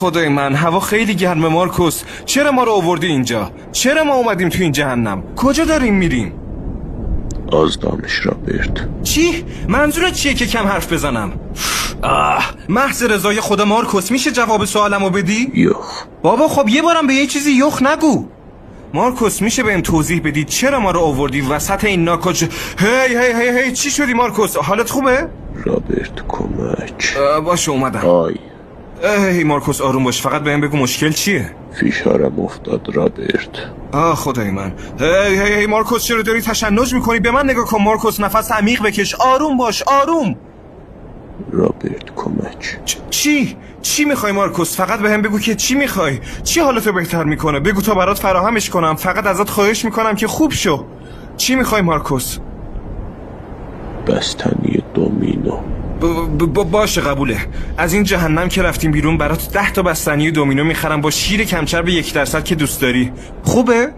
خدای من هوا خیلی گرمه مارکوس. چرا ما رو آوردی اینجا؟ چرا ما اومدیم تو این جهنم؟ کجا داریم میریم؟ آزدانش رابرت. چی؟ منظورت چیه که کم حرف بزنم؟ محض رضای خدا مارکوس میشه جواب سوالمو بدی؟ یخ. بابا خب یه بارم به یه چیزی یخ نگو. مارکوس میشه بهم توضیح بدی چرا ما رو آوردی وسط این ناکج؟ هی چی شدی مارکوس؟ حالت خوبه؟ رابرت کمک. باشه اومدم. آی هی مارکوس آروم باش، فقط بهم بگو مشکل چیه؟ فشارم افتاد رابرت. خدای من. هی مارکوس چرا داری تشنج میکنی؟ به من نگاه کن مارکوس، نفس عمیق بکش، آروم باش، آروم. رابرت کمک. چی میخوای مارکوس؟ فقط بهم بگو که چی میخوای؟ چی حالتو بهتر میکنه؟ بگو تا برات فراهمش کنم. فقط ازت خواهش میکنم که خوب شو. چی میخوای مارکوس؟ بستنی دومینو. باشه قبوله. از این جهنم که رفتیم بیرون برات 10 تا بستنی دومینو میخرم با شیر کمچرب 1% که دوست داری. خوبه؟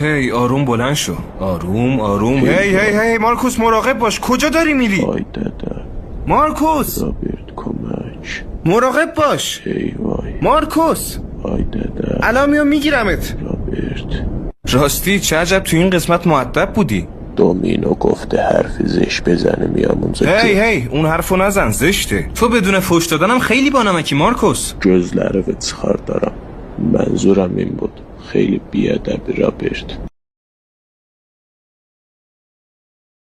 هی آروم بلند شو. آروم. هی مارکوس مراقب باش. کجا داری میری؟ آی دادا. مارکوس رابرت کمک. مراقب باش. ای وای. مارکوس آی دادا. الان میام میگیرمت. رابرت. راستی چه عجب تو این قسمت مؤدب بودی. دومینو گفته حرف زشت بزنه میامونزه. هی اون حرفو نزن، زشته. تو بدون فوش دادنم خیلی بانمکی مارکوس. جز لره و دارم. منظورم این بود. خیلی بیادبی رابرت.